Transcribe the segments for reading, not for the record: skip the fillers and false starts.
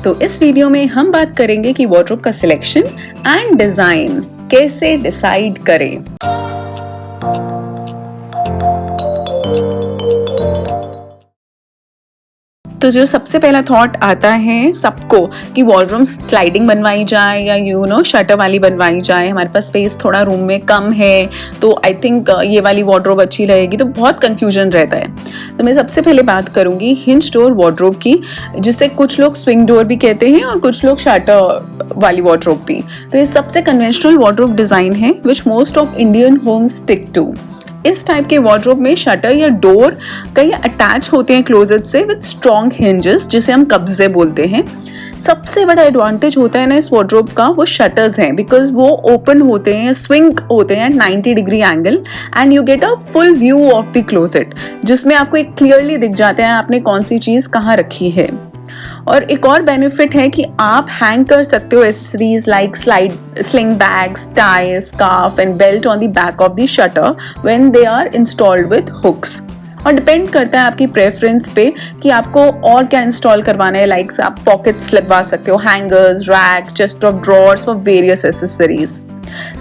तो इस वीडियो में हम बात करेंगे कि वार्डरोब का सिलेक्शन एंड डिजाइन कैसे डिसाइड करें। तो जो सबसे पहला थॉट आता है सबको कि वार्डरोब स्लाइडिंग बनवाई जाए या शटर वाली बनवाई जाए। हमारे पास स्पेस थोड़ा रूम में कम है तो आई थिंक ये वाली वार्डरोब अच्छी रहेगी, तो बहुत कंफ्यूजन रहता है। तो मैं सबसे पहले बात करूंगी हिंज डोर वार्डरोब की, जिसे कुछ लोग स्विंग डोर भी कहते हैं और कुछ लोग शटर वाली वार्डरोब भी। तो ये सबसे कन्वेंशनल वार्डरोब डिजाइन है which most of Indian homes stick to. इस टाइप के वार्डरोब में शटर या डोर कई अटैच होते हैं क्लोजेट से विद स्ट्रॉन्ग हिंजेस, जिसे हम कब्जे बोलते हैं। सबसे बड़ा एडवांटेज होता है ना इस वार्डरोब का, वो शटर्स हैं, बिकॉज वो ओपन होते हैं, स्विंग होते हैं 90 degree angle and you get a full view of the closet, जिसमें आपको एक क्लियरली दिख जाता है आपने कौन सी चीज कहाँ रखी है। और एक और बेनिफिट है कि आप हैंग कर सकते हो accessories like sling bags, tie, scarf and belt on the back of the shutter when they are installed with hooks. और डिपेंड करता है आपकी प्रेफरेंस पे कि आपको और क्या इंस्टॉल करवाना है। लाइक आप पॉकेट्स लगवा सकते हो, hangers, rack, chest of drawers for various accessories.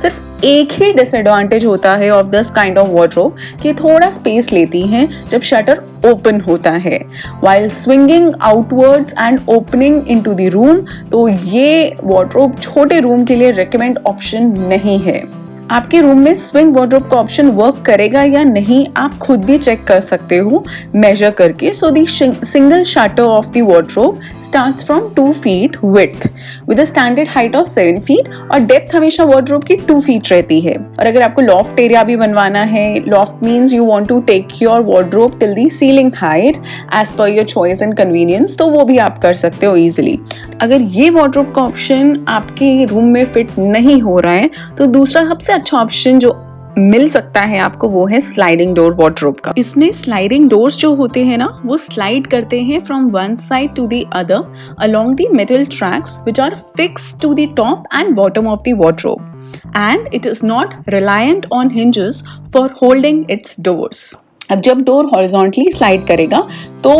सिर्फ एक ही डिसएडवांटेज होता है of this kind of wardrobe कि थोड़ा स्पेस लेती हैं जब शटर ओपन होता है while swinging outwards and opening into the room. तो ये वार्डरोब छोटे रूम के लिए रेकमेंड ऑप्शन नहीं है। आपके रूम में स्विंग वार्डरोब का ऑप्शन वर्क करेगा या नहीं आप खुद भी चेक कर सकते हो मेजर करके। So the single shutter of the wardrobe starts from 2 feet width with a standard height of 7 feet और डेप्थ हमेशा वार्डरोब की 2 feet रहती है। और अगर आपको लॉफ्ट एरिया भी बनवाना है, loft means you want to take your wardrobe till the ceiling height as per your choice and convenience, तो वो भी आप कर सकते हो इजीली। अगर ये वार्डरोब का ऑप्शन आपके रूम में फिट नहीं हो रहा है तो दूसरा सबसे अच्छा ऑप्शन जो मिल सकता है आपको वो है स्लाइडिंग डोर वार्डरोब का। इसमें स्लाइडिंग डोर्स जो होते हैं ना वो स्लाइड करते हैं from one side to the other along the metal tracks which are fixed to the top and bottom of the wardrobe and it is not reliant on hinges for holding its doors. अब जब door horizontally slide करेगा तो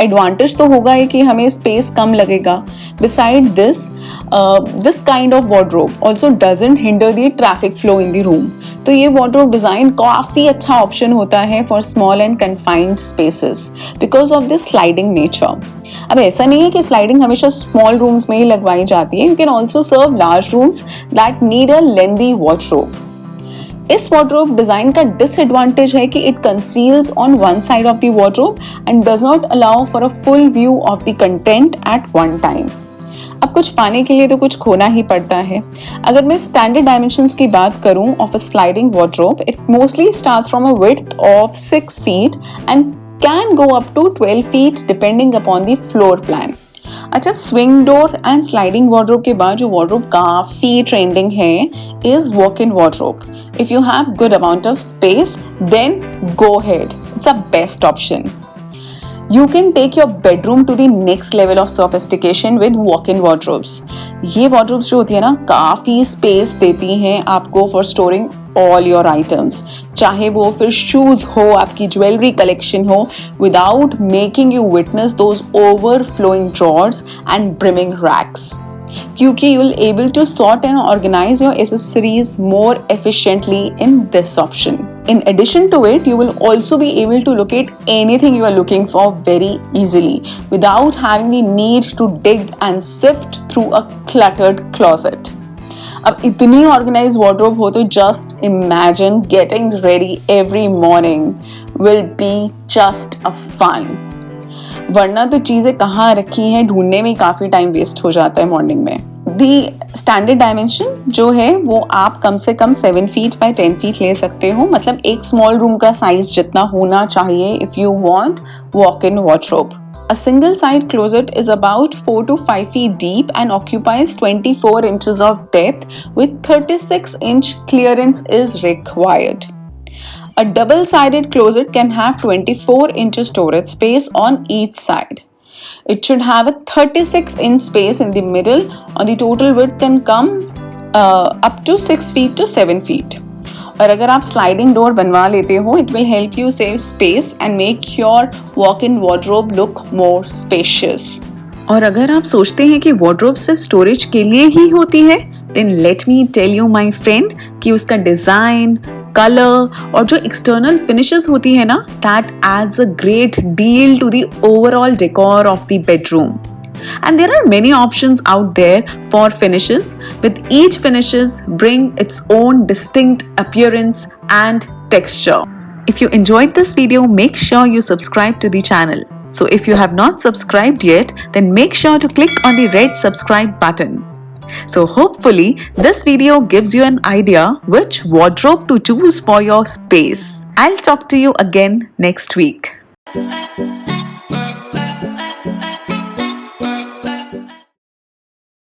advantage तो होगा ही कि हमें space कम लगेगा। Beside this kind of wardrobe also doesn't hinder the traffic flow in the room। तो ये wardrobe design काफी अच्छा ऑप्शन होता है for small and confined spaces because of this sliding nature। अब ऐसा नहीं है कि स्लाइडिंग हमेशा स्मॉल रूम्स में ही लगवाई जाती है, you can also serve large rooms that need a lengthy wardrobe। इस वार्डरोब डिजाइन का डिसएडवांटेज है कि it conceals on one side of the wardrobe and does not allow for a full view of the content eight one time. अब कुछ पाने के लिए तो कुछ खोना ही पड़ता है। अगर मैं स्टैंडर्ड डायमेंशंस की बात करूं of a sliding wardrobe, it mostly starts from a width of 6 feet and can go up to 12 feet depending upon the floor plan. अच्छा, swing door and sliding wardrobe के बाद जो वार्डरोब काफी trending है is walk in wardrobe. If you have good amount of space then go ahead, it's a best option। You can take your bedroom to the next level of sophistication with walk-in wardrobes। ये wardrobes जो होती है ना काफी space देती हैं आपको for storing all your items, चाहे वो फिर शूज हो, आपकी ज्वेलरी कलेक्शन हो, without making you witness those overflowing drawers and brimming racks। क्योंकि you will able to sort and organize your accessories more efficiently in this option। In addition to it, you will also be able to locate anything you are looking for very easily without having the need to dig and sift through a cluttered closet। अब इतनी organise wardrobe हो तो just imagine getting ready every morning will be just a fun. वरना तो चीजें कहाँ रखी हैं ढूंढने में काफी टाइम वेस्ट हो जाता है मॉर्निंग में। दी स्टैंडर्ड डायमेंशन जो है वो आप कम से कम 7 feet by 10 feet ले सकते हो, मतलब एक स्मॉल रूम का साइज जितना होना चाहिए if you want walk in wardrobe. A single side closet is about 4 to 5 feet deep and occupies 24 inches of depth with 36-inch clearance is required। A double-sided closet can have 24 inches storage space on each side। It should have a 36-inch space in the middle and the total width can come up to 6 feet to 7 feet। और अगर आप sliding door बनवा लेते हो it will help you save space and make your walk in wardrobe look more spacious. और अगर आप सोचते हैं कि वार्डरोब सिर्फ स्टोरेज के लिए ही होती है, then let me tell you my friend कि उसका डिजाइन, कलर और जो एक्सटर्नल फिनिशेस होती है ना, that adds a great deal to the overall decor of the bedroom. And there are many options out there for finishes, with each finishes bring its own distinct appearance and texture. If you enjoyed this video, make sure you subscribe to the channel. So if you have not subscribed yet, then make sure to click on the red subscribe button. So hopefully this video gives you an idea which wardrobe to choose for your space. I'll talk to you again next week.